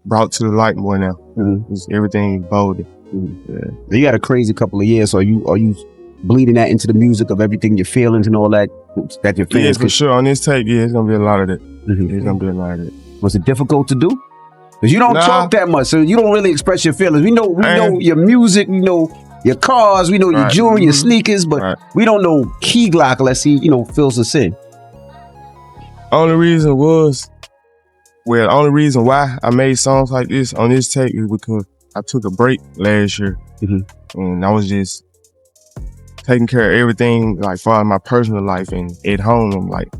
brought to the light more now. It's everything bolder. Yeah. You had a crazy couple of years. So are you bleeding that into the music of everything, your feelings and all that your fans? Yeah, for sure. On this tape, yeah, it's gonna be a lot of that. It's gonna be a lot of that. Was it difficult to do? Because you don't talk that much, so you don't really express your feelings. We know your music, we know your cars, we know your jewelry, your sneakers, but we don't know Key Glock unless he, fills us in. Only reason why I made songs like this on this tape is because I took a break last year, and I was just taking care of everything, like far as my personal life and at home. I'm like,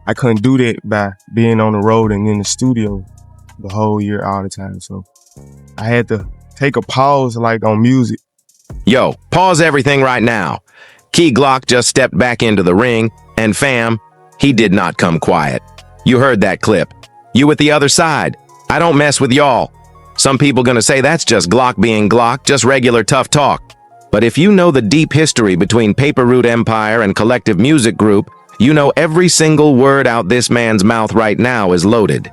I couldn't do that by being on the road and in the studio the whole year all the time. So I had to take a pause, like on music. Yo, pause everything right now. Key Glock just stepped back into the ring, and fam, he did not come quiet. You heard that clip. You at the other side. I don't mess with y'all. Some people gonna say that's just Glock being Glock, just regular tough talk. But if you know the deep history between Paper Route Empire and Collective Music Group, you know every single word out this man's mouth right now is loaded.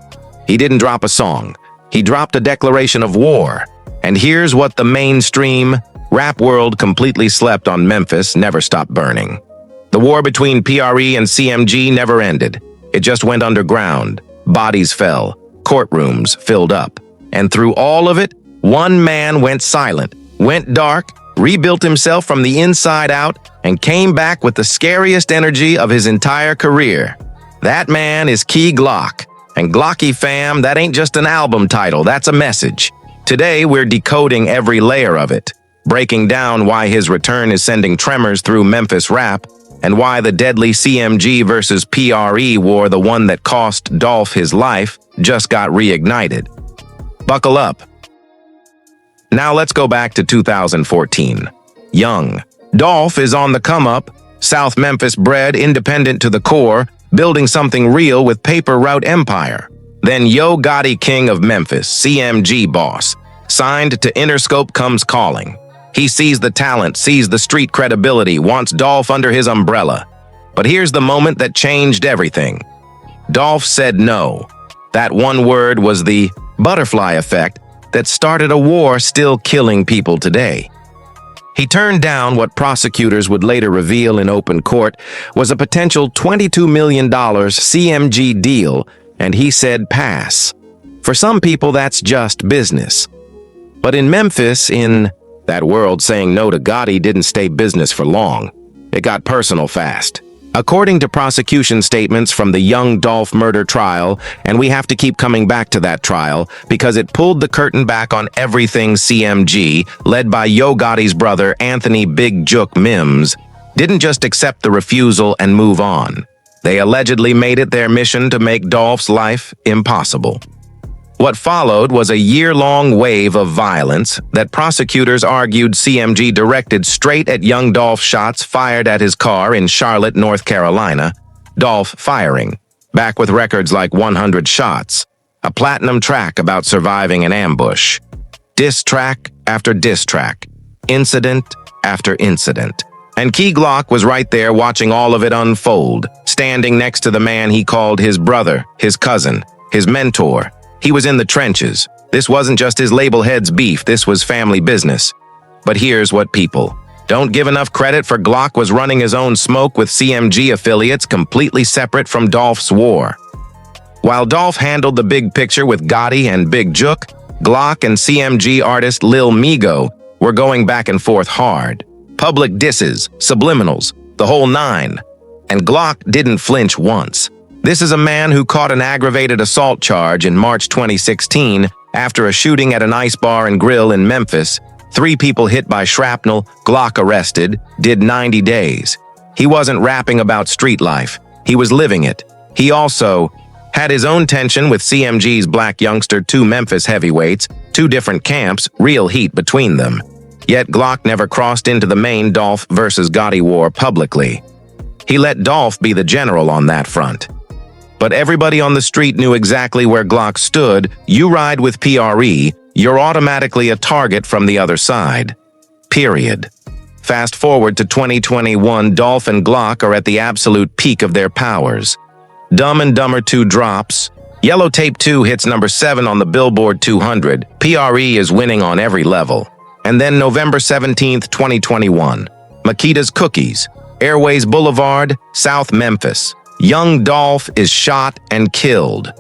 He didn't drop a song. He dropped a declaration of war. And here's what the mainstream rap world completely slept on: Memphis never stopped burning. The war between PRE and CMG never ended. It just went underground. Bodies fell. Courtrooms filled up. And through all of it, one man went silent, went dark, rebuilt himself from the inside out, and came back with the scariest energy of his entire career. That man is Key Glock. And Glocki fam, that ain't just an album title, that's a message. Today, we're decoding every layer of it, breaking down why his return is sending tremors through Memphis rap, and why the deadly CMG versus PRE war, the one that cost Dolph his life, just got reignited. Buckle up. Now let's go back to 2014. Young Dolph is on the come-up, South Memphis bred, independent to the core, building something real with Paper Route Empire. Then Yo Gotti, king of Memphis, CMG boss. Signed to Interscope comes calling. He sees the talent, sees the street credibility, wants Dolph under his umbrella. But here's the moment that changed everything. Dolph said no. That one word was the butterfly effect that started a war still killing people today. He turned down what prosecutors would later reveal in open court was a potential $22 million CMG deal, and he said pass. For some people, that's just business. But in Memphis, in that world, saying no to Gotti didn't stay business for long. It got personal fast. According to prosecution statements from the young Dolph murder trial, and we have to keep coming back to that trial because it pulled the curtain back on everything CMG, led by Yo Gotti's brother Anthony Big Jook Mims, didn't just accept the refusal and move on. They allegedly made it their mission to make Dolph's life impossible. What followed was a year-long wave of violence that prosecutors argued CMG directed straight at young Dolph, shots fired at his car in Charlotte, North Carolina. Dolph firing, back with records like 100 shots, a platinum track about surviving an ambush, diss track after diss track, incident after incident. And Key Glock was right there watching all of it unfold, standing next to the man he called his brother, his cousin, his mentor. He was in the trenches. This wasn't just his label head's beef, this was family business. But here's what people don't give enough credit for: Glock was running his own smoke with CMG affiliates completely separate from Dolph's war. While Dolph handled the big picture with Gotti and Big Jook, Glock and CMG artist Lil Migo were going back and forth hard. Public disses, subliminals, the whole nine. And Glock didn't flinch once. This is a man who caught an aggravated assault charge in March 2016 after a shooting at an ice bar and grill in Memphis. 3 people hit by shrapnel, Glock arrested, did 90 days. He wasn't rapping about street life. He was living it. He also had his own tension with CMG's black youngster, 2 Memphis heavyweights, 2 different camps, real heat between them. Yet Glock never crossed into the main Dolph versus Gotti war publicly. He let Dolph be the general on that front. But everybody on the street knew exactly where Glock stood. You ride with PRE, you're automatically a target from the other side. Period. Fast forward to 2021, Dolph and Glock are at the absolute peak of their powers. Dumb and Dumber 2 drops, Yellow Tape 2 hits number 7 on the Billboard 200. PRE is winning on every level. And then November 17th, 2021. Makita's Cookies, Airways Boulevard, South Memphis. Young Dolph is shot and killed.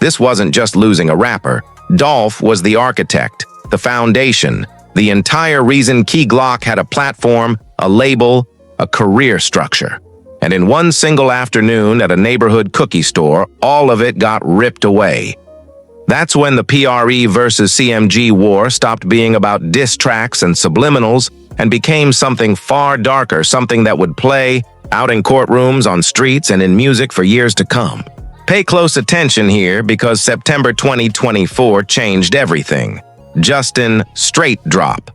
This wasn't just losing a rapper. Dolph was the architect, the foundation, the entire reason Key Glock had a platform, a label, a career structure. And in one single afternoon at a neighborhood cookie store, all of it got ripped away. That's when the PRE versus CMG war stopped being about diss tracks and subliminals and became something far darker, something that would play out in courtrooms, on streets, and in music for years to come. Pay close attention here because September 2024 changed everything. Justin straight drop.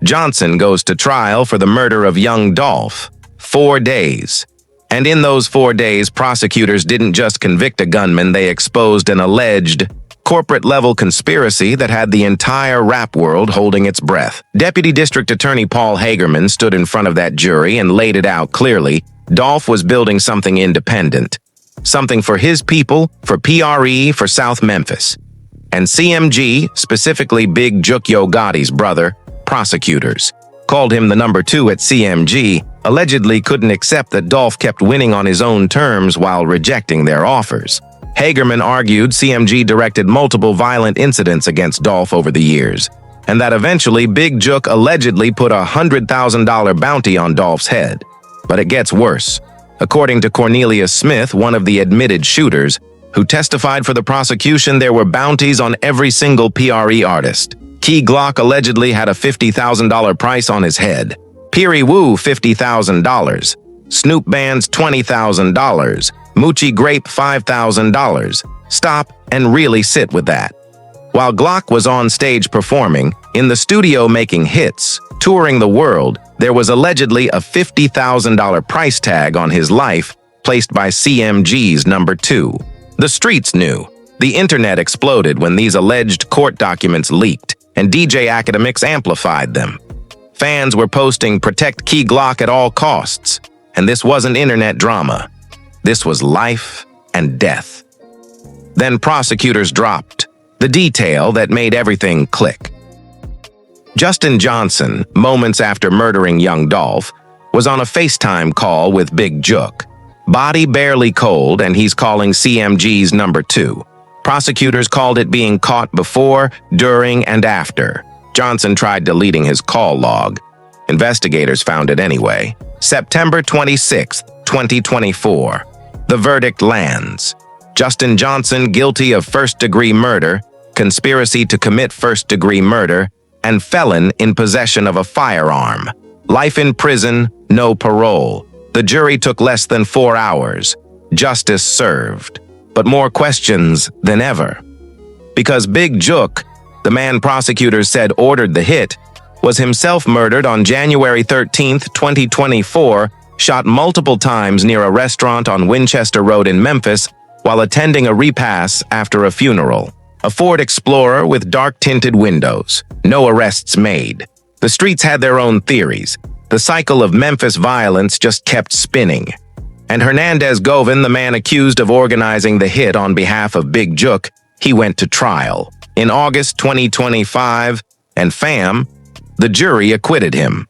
Johnson goes to trial for the murder of young Dolph. 4 days. And in those 4 days, prosecutors didn't just convict a gunman, they exposed an alleged corporate-level conspiracy that had the entire rap world holding its breath. Deputy District Attorney Paul Hagerman stood in front of that jury and laid it out clearly. Dolph was building something independent. Something for his people, for PRE, for South Memphis. And CMG, specifically Big Jukyo Gotti's brother, prosecutors, called him the number 2 at CMG, allegedly couldn't accept that Dolph kept winning on his own terms while rejecting their offers. Hagerman argued CMG directed multiple violent incidents against Dolph over the years, and that eventually Big Juk allegedly put a $100,000 bounty on Dolph's head. But it gets worse. According to Cornelius Smith, one of the admitted shooters, who testified for the prosecution, there were bounties on every single PRE artist. Key Glock allegedly had a $50,000 price on his head. Piri Wu, $50,000. Snoop Band's $20,000. Moochie Grape, $5,000. Stop and really sit with that. While Glock was on stage performing, in the studio making hits, touring the world, there was allegedly a $50,000 price tag on his life placed by CMG's number 2. The streets knew. The internet exploded when these alleged court documents leaked, and DJ academics amplified them. Fans were posting "Protect Key Glock at all costs," and this wasn't internet drama. This was life and death. Then prosecutors dropped the detail that made everything click. Justin Johnson, moments after murdering young Dolph, was on a FaceTime call with Big Juk. Body barely cold, and he's calling CMG's number 2. Prosecutors called it being caught before, during, and after. Johnson tried deleting his call log. Investigators found it anyway. September 26, 2024. The verdict lands. Justin Johnson guilty of first-degree murder, conspiracy to commit first-degree murder, and felon in possession of a firearm. Life in prison, no parole. The jury took less than 4 hours. Justice served. But more questions than ever. Because Big Juk, the man prosecutors said ordered the hit, was himself murdered on January 13, 2024, shot multiple times near a restaurant on Winchester Road in Memphis while attending a repast after a funeral. A Ford Explorer with dark-tinted windows. No arrests made. The streets had their own theories. The cycle of Memphis violence just kept spinning. And Hernandez Govan, the man accused of organizing the hit on behalf of Big Juk, he went to trial. In August 2025, and fam, the jury acquitted him.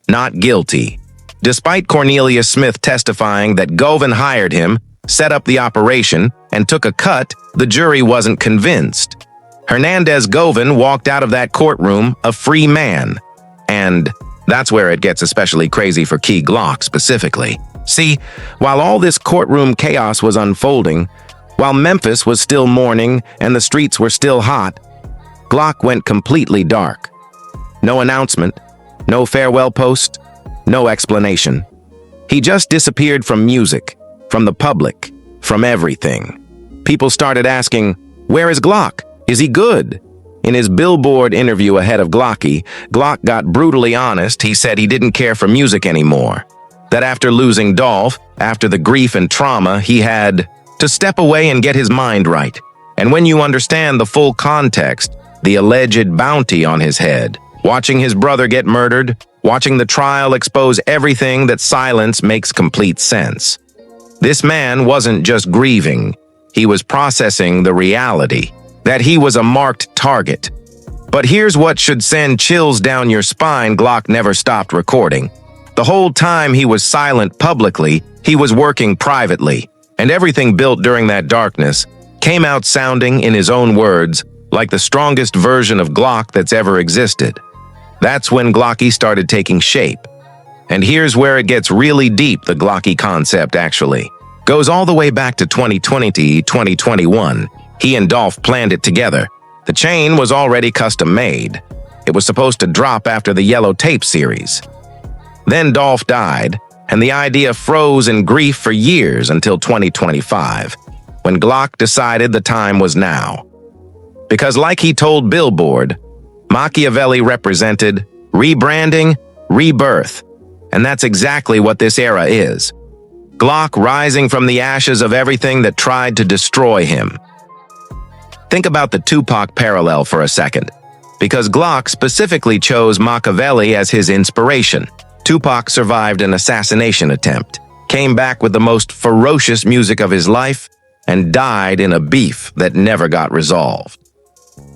Not guilty. Despite Cornelius Smith testifying that Govan hired him, set up the operation, and took a cut, the jury wasn't convinced. Hernandez Govan walked out of that courtroom a free man. And that's where it gets especially crazy for Key Glock specifically. See, while all this courtroom chaos was unfolding, while Memphis was still mourning and the streets were still hot, Glock went completely dark. No announcement, no farewell post, no explanation. He just disappeared from music, from the public, from everything. People started asking, where is Glock? Is he good? In his Billboard interview ahead of Glocki, Glock got brutally honest. He said he didn't care for music anymore. That after losing Dolph, after the grief and trauma, he had to step away and get his mind right. And when you understand the full context, the alleged bounty on his head, watching his brother get murdered, watching the trial expose everything that silence makes complete sense. This man wasn't just grieving, He was processing the reality that he was a marked target. But here's what should send chills down your spine. Glock never stopped recording. The whole time he was silent publicly, he was working privately, and everything built during that darkness came out sounding, in his own words, like the strongest version of Glock that's ever existed. That's when Glocki started taking shape. And here's where it gets really deep. The Glocki concept actually goes all the way back to 2020-2021. He and Dolph planned it together. The chain was already custom made. It was supposed to drop after the Yellow Tape series. Then Dolph died, and the idea froze in grief for years until 2025, when Glock decided the time was now. Because like he told Billboard, Machiavelli represented rebranding, rebirth, and that's exactly what this era is. Glock rising from the ashes of everything that tried to destroy him. Think about the Tupac parallel for a second, because Glock specifically chose Machiavelli as his inspiration. Tupac survived an assassination attempt, came back with the most ferocious music of his life, and died in a beef that never got resolved.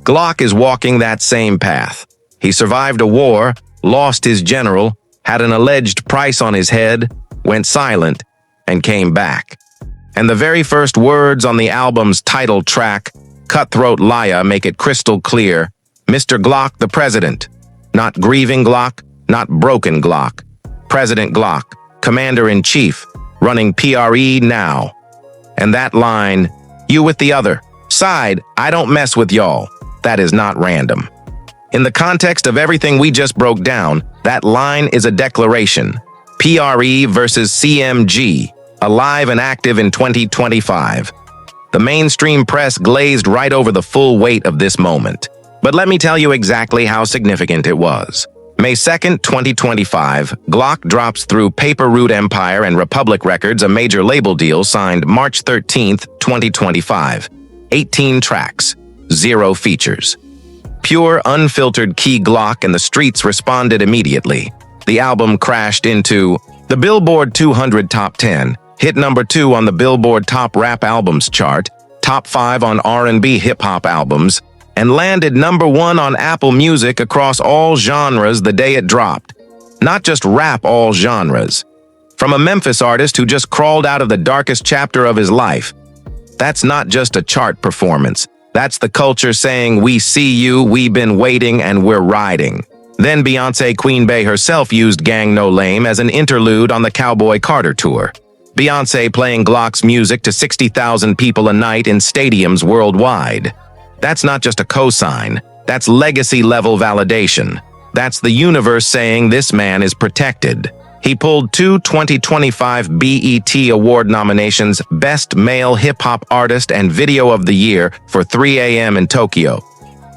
Glock is walking that same path. He survived a war, lost his general, had an alleged price on his head, went silent, and came back. And the very first words on the album's title track, Cutthroat Liar, make it crystal clear: Mr. Glock the President. Not grieving Glock, not broken Glock. President Glock, Commander-in-Chief, running PRE now. And that line, "You with the other side, I don't mess with y'all," that is not random. In the context of everything we just broke down, that line is a declaration. PRE versus CMG, alive and active in 2025. The mainstream press glazed right over the full weight of this moment. But let me tell you exactly how significant it was. May 2nd, 2025, Glock drops through Paper Route Empire and Republic Records a major label deal signed March 13th, 2025. 18 tracks, 0 features. Pure, unfiltered Key Glock, and the streets responded immediately. The album crashed into the Billboard 200 Top 10, hit number 2 on the Billboard Top Rap Albums chart, top 5 on R&B hip-hop albums, and landed number 1 on Apple Music across all genres the day it dropped. Not just rap, all genres. From a Memphis artist who just crawled out of the darkest chapter of his life. That's not just a chart performance. That's the culture saying, "We see you, we've been waiting, and we're riding." Then Beyoncé Queen Bey herself used Gang No Lame as an interlude on the Cowboy Carter tour. Beyoncé playing Glock's music to 60,000 people a night in stadiums worldwide. That's not just a cosign. That's legacy-level validation. That's the universe saying this man is protected. He pulled 2 2025 BET Award nominations, Best Male Hip-Hop Artist and Video of the Year for 3 a.m. in Tokyo.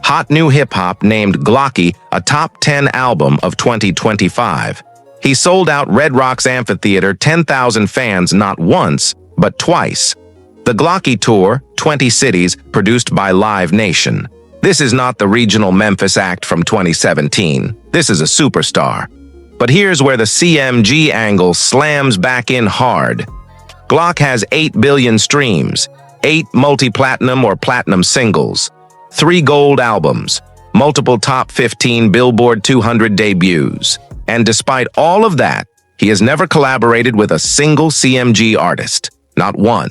Hot New Hip Hop named Glocki a Top 10 album of 2025. He sold out Red Rocks Amphitheater 10,000 fans not once, but twice. The Glocki Tour, 20 cities, produced by Live Nation. This is not the regional Memphis act from 2017. This is a superstar. But here's where the CMG angle slams back in hard. Glock has 8 billion streams, 8 multi-platinum or platinum singles, 3 gold albums, multiple top 15 Billboard 200 debuts. And despite all of that, he has never collaborated with a single CMG artist. Not one.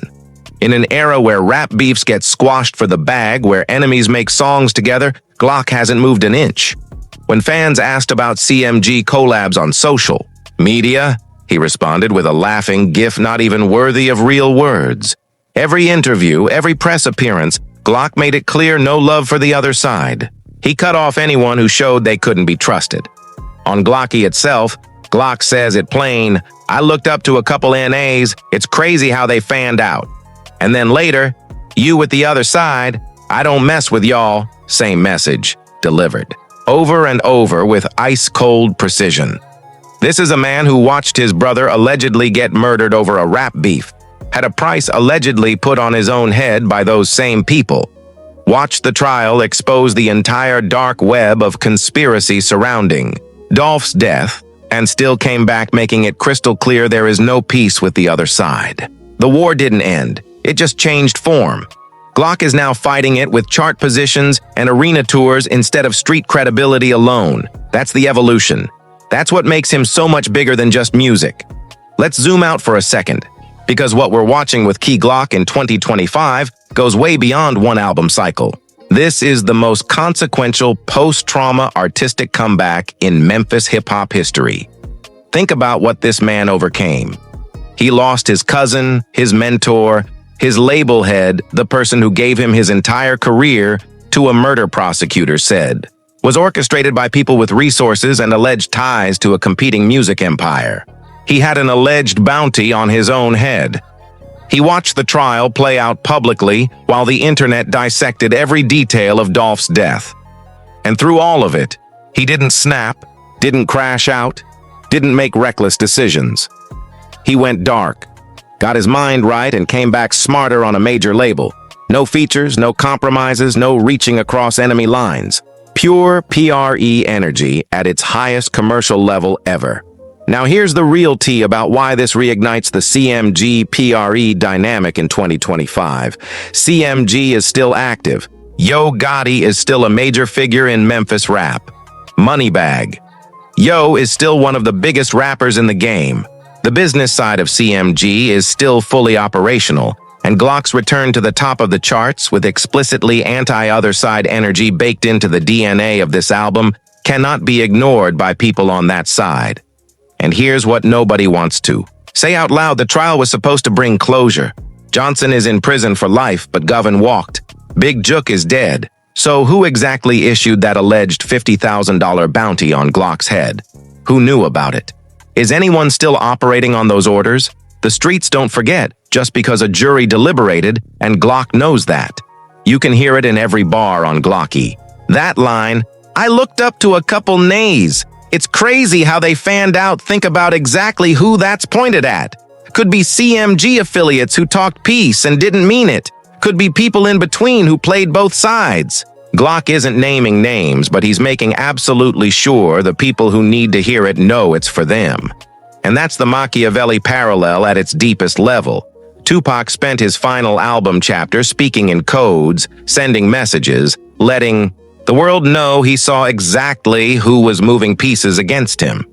In an era where rap beefs get squashed for the bag, where enemies make songs together, Glock hasn't moved an inch. When fans asked about CMG collabs on social media, he responded with a laughing gif not even worthy of real words. Every interview, every press appearance, Glock made it clear no love for the other side. He cut off anyone who showed they couldn't be trusted. On Glocki itself, Glock says it plain, "I looked up to a couple NAs, it's crazy how they fanned out." And then later, "You with the other side, I don't mess with y'all," same message, delivered. Over and over with ice-cold precision. This is a man who watched his brother allegedly get murdered over a rap beef, had a price allegedly put on his own head by those same people, watched the trial expose the entire dark web of conspiracy surrounding Dolph's death, and still came back making it crystal clear there is no peace with the other side. The war didn't end. It just changed form. Glock is now fighting it with chart positions and arena tours instead of street credibility alone. That's the evolution. That's what makes him so much bigger than just music. Let's zoom out for a second, because what we're watching with Key Glock in 2025 goes way beyond one album cycle. This is the most consequential post-trauma artistic comeback in Memphis hip-hop history. Think about what this man overcame. He lost his cousin, his mentor, his label head, the person who gave him his entire career, to a murder prosecutor said, was orchestrated by people with resources and alleged ties to a competing music empire. He had an alleged bounty on his own head. He watched the trial play out publicly while the internet dissected every detail of Dolph's death. And through all of it, he didn't snap, didn't crash out, didn't make reckless decisions. He went dark, got his mind right, and came back smarter on a major label. No features, no compromises, no reaching across enemy lines. Pure PRE energy at its highest commercial level ever. Now here's the real tea about why this reignites the CMG PRE dynamic in 2025. CMG is still active. Yo Gotti is still a major figure in Memphis rap. Moneybag. Yo is still one of the biggest rappers in the game. The business side of CMG is still fully operational, and Glock's return to the top of the charts with explicitly anti-other side energy baked into the DNA of this album cannot be ignored by people on that side. And here's what nobody wants to say out loud: the trial was supposed to bring closure. Johnson is in prison for life, but Govin walked. Big Jook is dead. So who exactly issued that alleged $50,000 bounty on Glock's head? Who knew about it? Is anyone still operating on those orders? The streets don't forget just because a jury deliberated, and Glock knows that. You can hear it in every bar on Glocki. That line, "I looked up to a couple nays." It's crazy how they fanned out. Think about exactly who that's pointed at. Could be CMG affiliates who talked peace and didn't mean it. Could be people in between who played both sides. Glock isn't naming names, but he's making absolutely sure the people who need to hear it know it's for them. And that's the Machiavelli parallel at its deepest level. Tupac spent his final album chapter speaking in codes, sending messages, letting the world know he saw exactly who was moving pieces against him.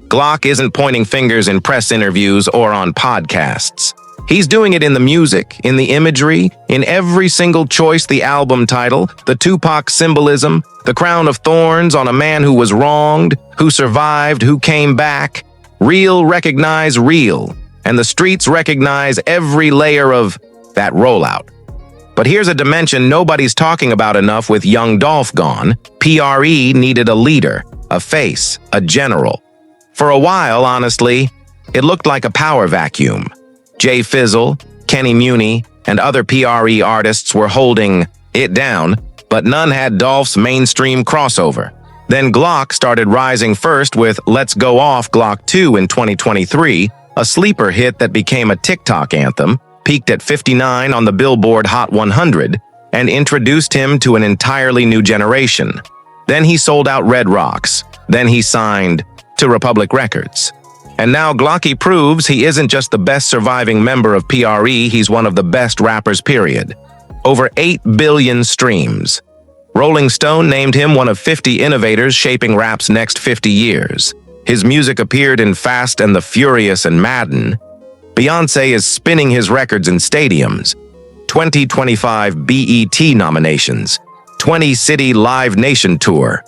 Glock isn't pointing fingers in press interviews or on podcasts. He's doing it in the music, in the imagery, in every single choice: the album title, the Tupac symbolism, the crown of thorns on a man who was wronged, who survived, who came back. Real recognize real, and the streets recognize every layer of that rollout. But here's a dimension nobody's talking about enough. With young Dolph gone, PRE needed a leader, a face, a general. For a while, honestly, it looked like a power vacuum. Jay Fizzle, Kenny Muni, and other PRE artists were holding it down, but none had Dolph's mainstream crossover. Then Glock started rising first with Let's Go Off Glock 2 in 2023, a sleeper hit that became a TikTok anthem, peaked at 59 on the Billboard Hot 100, and introduced him to an entirely new generation. Then he sold out Red Rocks. Then he signed to Republic Records. And now Glocki proves he isn't just the best surviving member of PRE, he's one of the best rappers, period. Over 8 billion streams. Rolling Stone named him one of 50 innovators shaping rap's next 50 years. His music appeared in Fast and the Furious and Madden. Beyoncé is spinning his records in stadiums. 2025 BET nominations. 20-city Live Nation tour.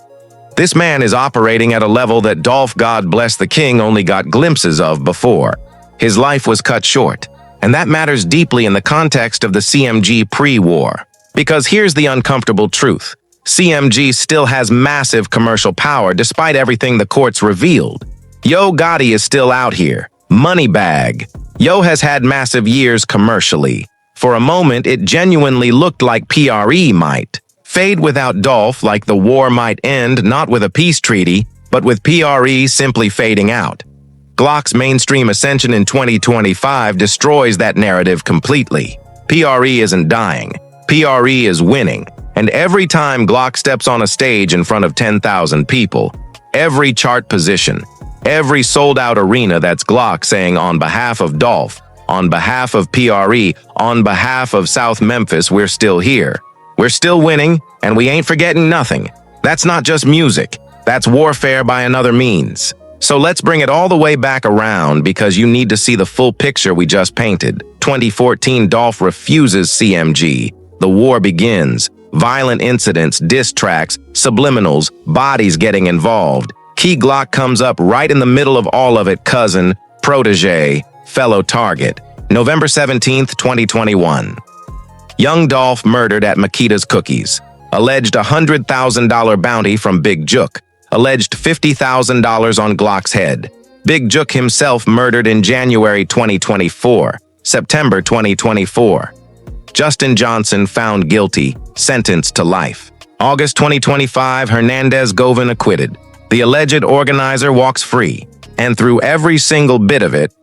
This man is operating at a level that Dolph, God bless the king, only got glimpses of before. His life was cut short, and that matters deeply in the context of the CMG pre-war. Because here's the uncomfortable truth. CMG still has massive commercial power despite everything the courts revealed. Yo Gotti is still out here. Moneybag. Yo has had massive years commercially. For a moment, it genuinely looked like PRE might fade without Dolph, like the war might end not with a peace treaty, but with PRE simply fading out. Glock's mainstream ascension in 2025 destroys that narrative completely. PRE isn't dying. PRE is winning. And every time Glock steps on a stage in front of 10,000 people, every chart position, every sold-out arena, that's Glock saying on behalf of Dolph, On behalf of PRE, on behalf of South Memphis, we're still here. We're still winning, and we ain't forgetting nothing. That's not just music. That's warfare by another means. So let's bring it all the way back around because you need to see the full picture we just painted. 2014, Dolph refuses CMG. The war begins. Violent incidents, diss tracks, subliminals, bodies getting involved. Key Glock comes up right in the middle of all of it, cousin, protege, fellow target. November 17th, 2021. Young Dolph murdered at Makita's Cookies. Alleged $100,000 bounty from Big Jook. Alleged $50,000 on Glock's head. Big Jook himself murdered in January 2024. September 2024. Justin Johnson found guilty, sentenced to life. August 2025, Hernandez Govan acquitted. The alleged organizer walks free. And through every single bit of it,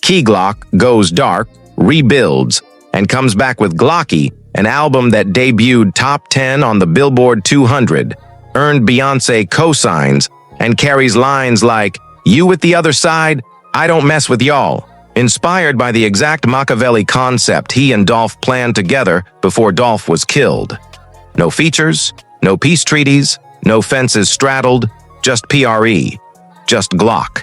Key Glock goes dark, rebuilds, and comes back with Glocki, an album that debuted top 10 on the Billboard 200, earned Beyoncé cosigns, and carries lines like, "You with the other side, I don't mess with y'all." Inspired by the exact Machiavelli concept he and Dolph planned together before Dolph was killed. No features, no peace treaties, no fences straddled, just PRE, just Glock.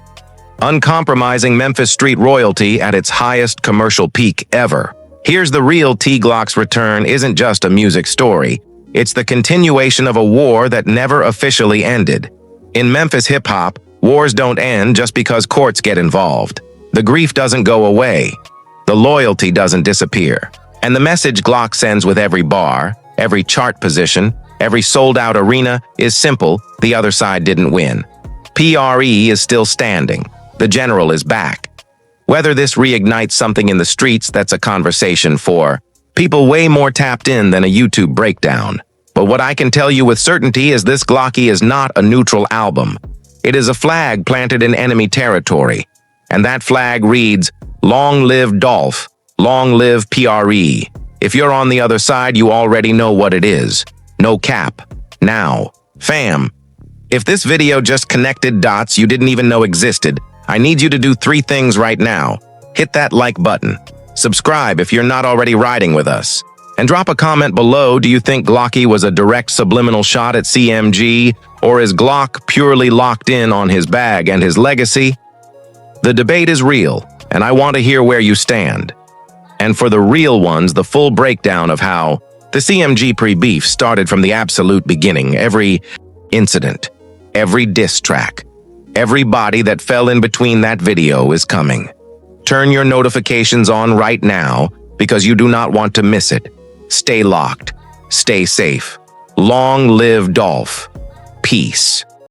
Uncompromising Memphis street royalty at its highest commercial peak ever. Here's the real T Glock's return isn't just a music story. It's the continuation of a war that never officially ended. In Memphis hip-hop, wars don't end just because courts get involved. The grief doesn't go away. The loyalty doesn't disappear. And the message Glock sends with every bar, every chart position, every sold-out arena is simple: the other side didn't win. PRE is still standing. The general is back. Whether this reignites something in the streets, that's a conversation for people way more tapped in than a YouTube breakdown. But what I can tell you with certainty is this Glocki is not a neutral album. It is a flag planted in enemy territory. And that flag reads, "Long live Dolph, long live PRE." If you're on the other side, you already know what it is. No cap. Now, fam, if this video just connected dots you didn't even know existed, I need you to do 3 things right now. Hit that like button. Subscribe if you're not already riding with us. And drop a comment below. Do you think Glocki was a direct subliminal shot at CMG? Or is Glock purely locked in on his bag and his legacy? The debate is real, and I want to hear where you stand. And for the real ones, the full breakdown of how the CMG pre-beef started from the absolute beginning. Every incident, every diss track, every body that fell in between that video is coming. Turn your notifications on right now because you do not want to miss it. Stay locked. Stay safe. Long live Dolph. Peace.